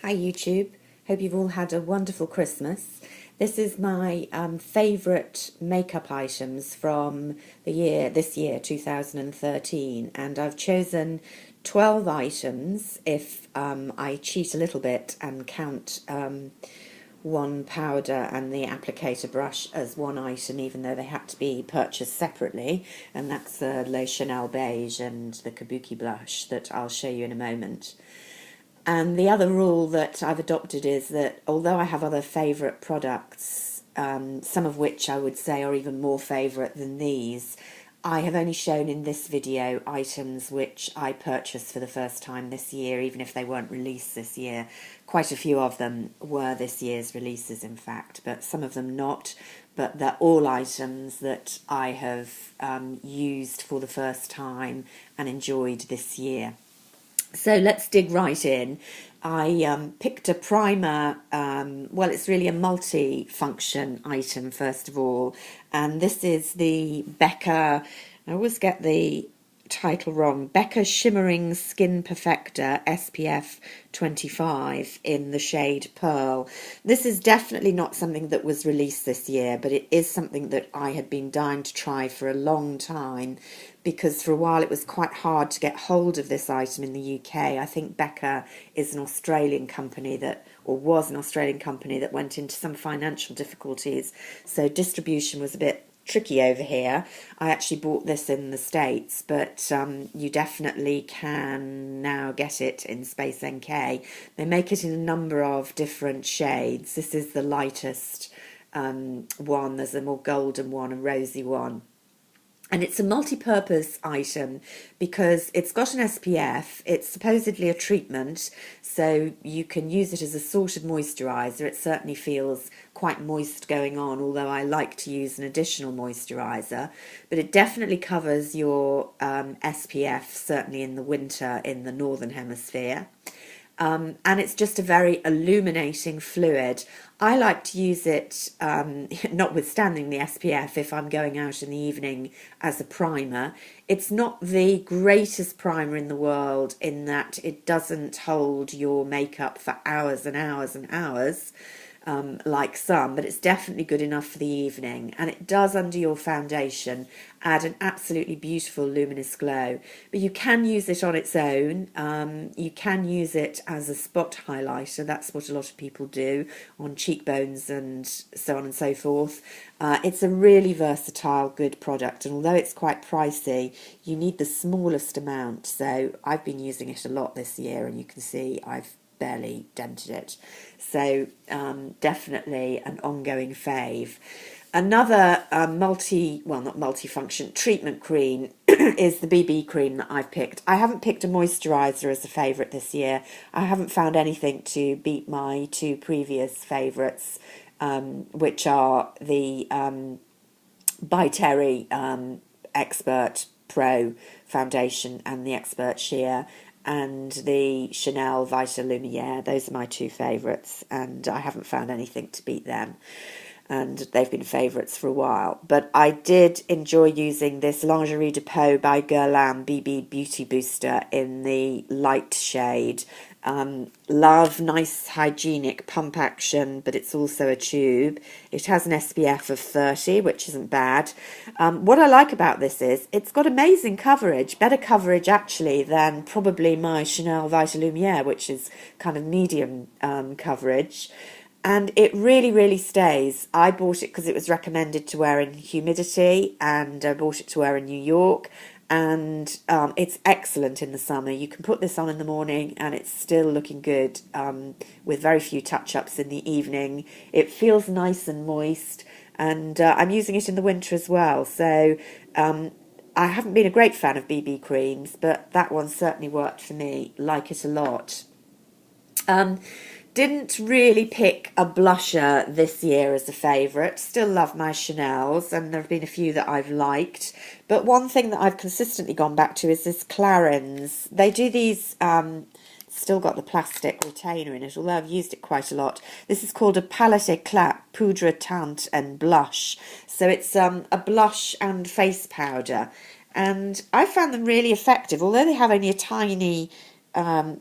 Hi YouTube, hope you've all had a wonderful Christmas. This is my favourite makeup items from this year 2013, and I've chosen 12 items if I cheat a little bit and count one powder and the applicator brush as one item, even though they had to be purchased separately, and that's the Le Chanel Beige and the Kabuki blush that I'll show you in a moment. And the other rule that I've adopted is that although I have other favourite products, some of which I would say are even more favourite than these, I have only shown in this video items which I purchased for the first time this year, even if they weren't released this year. Quite a few of them were this year's releases, in fact, but some of them not. But they're all items that I have used for the first time and enjoyed this year. So let's dig right in. I picked a primer, well, it's really a multi-function item first of all, and this is the Becca, I always get the title wrong, Becca Shimmering Skin Perfector SPF 25 in the shade Pearl. This is definitely not something that was released this year, but it is something that I had been dying to try for a long time, because for a while it was quite hard to get hold of this item in the UK. I think Becca is an Australian company that, or was an Australian company that went into some financial difficulties, so distribution was a bit tricky over here. I actually bought this in the States, but you definitely can now get it in Space NK. They make it in a number of different shades. This is the lightest one. There's a more golden one, a rosy one. And it's a multi-purpose item because it's got an SPF, it's supposedly a treatment, so you can use it as a sort of moisturiser. It certainly feels quite moist going on, although I like to use an additional moisturiser. But it definitely covers your SPF, certainly in the winter in the Northern Hemisphere. And it's just a very illuminating fluid. I like to use it, notwithstanding the SPF, if I'm going out in the evening as a primer. It's not the greatest primer in the world in that it doesn't hold your makeup for hours and hours and hours, like some, but it's definitely good enough for the evening, and it does, under your foundation, add an absolutely beautiful luminous glow. But you can use it on its own. You can use it as a spot highlighter. That's what a lot of people do on cheekbones and so on and so forth. It's a really versatile, good product, and although it's quite pricey, you need the smallest amount. So I've been using it a lot this year, and you can see I've barely dented it. So definitely an ongoing fave. Another not multi-function treatment cream is the BB cream that I've picked. I haven't picked a moisturiser as a favourite this year. I haven't found anything to beat my two previous favourites, which are the By Terry Expert Pro Foundation and the Expert Sheer, and the Chanel Vita Lumiere. Those are my two favourites, and I haven't found anything to beat them, and they've been favourites for a while. But I did enjoy using this Lingerie de Peau by Guerlain BB Beauty Booster in the light shade. Love, nice hygienic pump action, but it's also a tube. It has an SPF of 30, which isn't bad. What I like about this is it's got amazing coverage, better coverage actually than probably my Chanel Vita Lumiere, which is kind of medium coverage. And it really, really stays. I bought it because it was recommended to wear in humidity, and I bought it to wear in New York. And it's excellent in the summer. You can put this on in the morning and it's still looking good, with very few touch-ups in the evening. It feels nice and moist, and I'm using it in the winter as well. So I haven't been a great fan of BB creams, but that one certainly worked for me. Like it a lot. Didn't really pick a blusher this year as a favourite. Still love my Chanels, and there have been a few that I've liked. But one thing that I've consistently gone back to is this Clarins. They do these, still got the plastic retainer in it, although I've used it quite a lot. This is called a Palette Eclat Poudre Teinte and Blush. So it's a blush and face powder. And I found them really effective, although they have only a tiny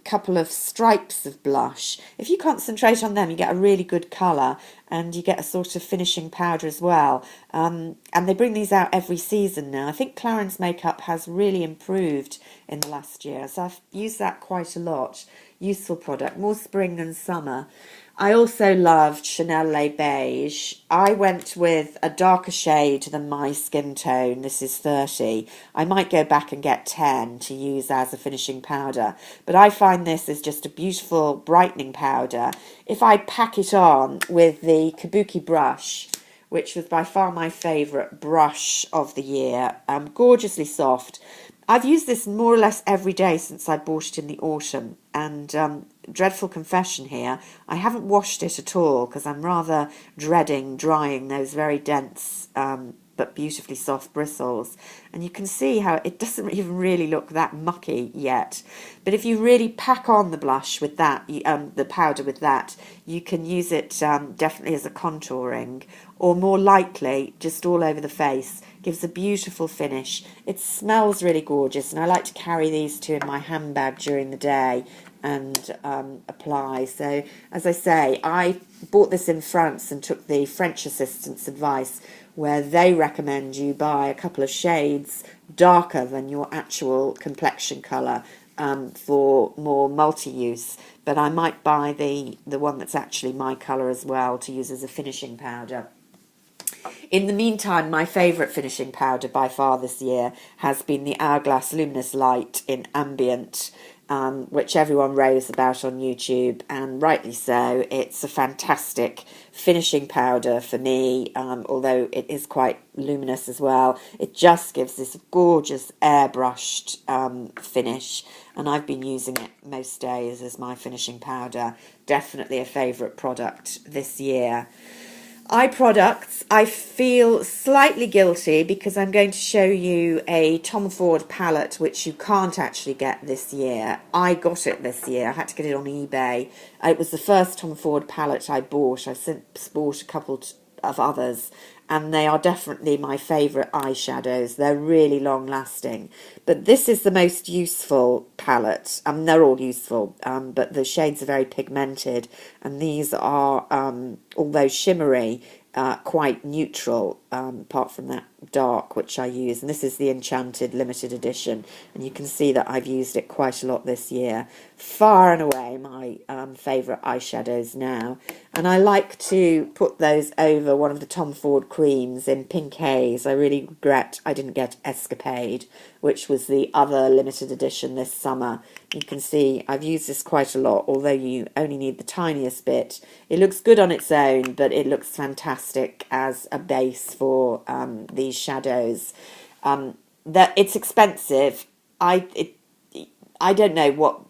couple of stripes of blush. If you concentrate on them, you get a really good colour, and you get a sort of finishing powder as well. And they bring these out every season now. I think Clarins makeup has really improved in the last year, so I've used that quite a lot. Useful product, more spring than summer. I also loved Chanel Le Beige. I went with a darker shade than my skin tone. This is 30. I might go back and get 10 to use as a finishing powder, but I find this is just a beautiful brightening powder. If I pack it on with the Kabuki brush, which was by far my favourite brush of the year, gorgeously soft. I've used this more or less every day since I bought it in the autumn, and dreadful confession here, I haven't washed it at all because I'm rather dreading drying those very dense but beautifully soft bristles. And you can see how it doesn't even really look that mucky yet. But if you really pack on the blush with that, the powder with that, you can use it definitely as a contouring, or more likely just all over the face. Gives a beautiful finish. It smells really gorgeous, and I like to carry these two in my handbag during the day and apply. So, as I say, I bought this in France and took the French assistant's advice, where they recommend you buy a couple of shades darker than your actual complexion colour for more multi-use. But I might buy the one that's actually my colour as well to use as a finishing powder. In the meantime, my favourite finishing powder by far this year has been the Hourglass Luminous Light in Ambient, which everyone raves about on YouTube, and rightly so. It's a fantastic finishing powder for me, although it is quite luminous as well. It just gives this gorgeous airbrushed finish, and I've been using it most days as my finishing powder. Definitely a favourite product this year. Eye products, I feel slightly guilty because I'm going to show you a Tom Ford palette which you can't actually get this year. I got it this year. I had to get it on eBay. It was the first Tom Ford palette I bought. I've since bought a couple of others, and they are definitely my favourite eyeshadows. They're really long lasting. But this is the most useful palette. They're all useful, but the shades are very pigmented, and these are, although shimmery, quite neutral, apart from that dark which I use. And this is the Enchanted limited edition, and you can see that I've used it quite a lot this year. Far and away my favourite eyeshadows now, and I like to put those over one of the Tom Ford creams in Pink Haze. I really regret I didn't get Escapade, which was the other limited edition this summer. You can see I've used this quite a lot, although you only need the tiniest bit. It looks good on its own, but it looks fantastic as a base for these shadows. That it's expensive. I don't know what.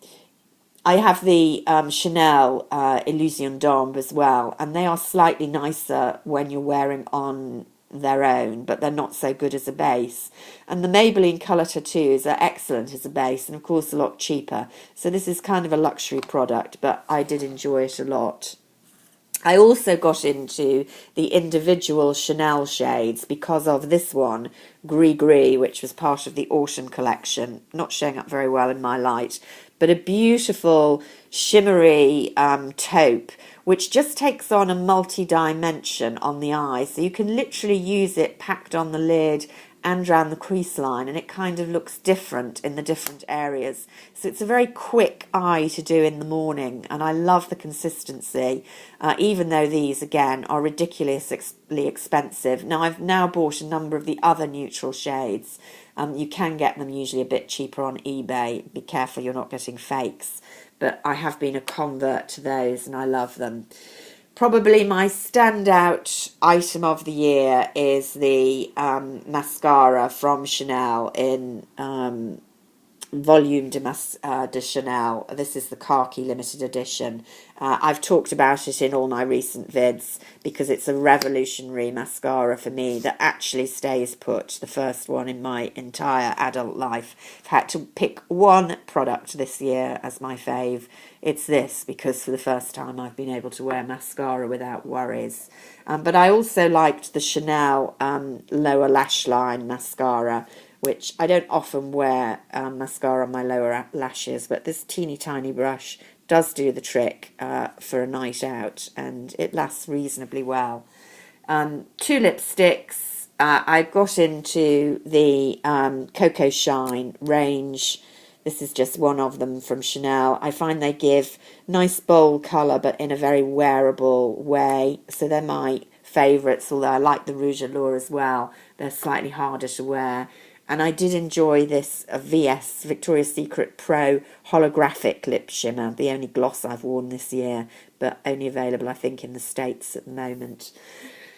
I have the Chanel Illusion d'Ombre as well, and they are slightly nicer when you're wearing on their own, but they're not so good as a base. And the Maybelline Colour Tattoos are excellent as a base, and of course a lot cheaper. So this is kind of a luxury product, but I did enjoy it a lot. I also got into the individual Chanel shades because of this one, Gris Gris, which was part of the autumn collection. Not showing up very well in my light, but a beautiful shimmery taupe, which just takes on a multi-dimension on the eye. So you can literally use it packed on the lid and around the crease line, and it kind of looks different in the different areas. So it's a very quick eye to do in the morning, and I love the consistency, even though these, again, are ridiculously expensive. Now, I've now bought a number of the other neutral shades. You can get them usually a bit cheaper on eBay. Be careful you're not getting fakes. But I have been a convert to those, and I love them. Probably my standout item of the year is the mascara from Chanel in Volume de Chanel. This is the khaki limited edition. I've talked about it in all my recent vids because it's a revolutionary mascara for me that actually stays put, the first one in my entire adult life. I've had to pick one product this year as my fave. It's this, because for the first time I've been able to wear mascara without worries. But I also liked the Chanel Lower Lash Line mascara, which I don't often wear mascara on my lower lashes, but this teeny tiny brush does do the trick for a night out, and it lasts reasonably well. Two lipsticks. I got into the Cocoa Shine range. This is just one of them from Chanel. I find they give nice bold colour, but in a very wearable way. So they're my favourites, although I like the Rouge Allure as well. They're slightly harder to wear. And I did enjoy this VS, Victoria's Secret Pro holographic lip shimmer, the only gloss I've worn this year, but only available, I think, in the States at the moment.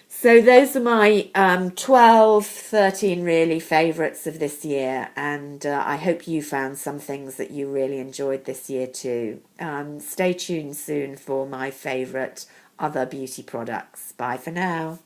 So those are my 12, 13 really favourites of this year, and I hope you found some things that you really enjoyed this year too. Stay tuned soon for my favourite other beauty products. Bye for now.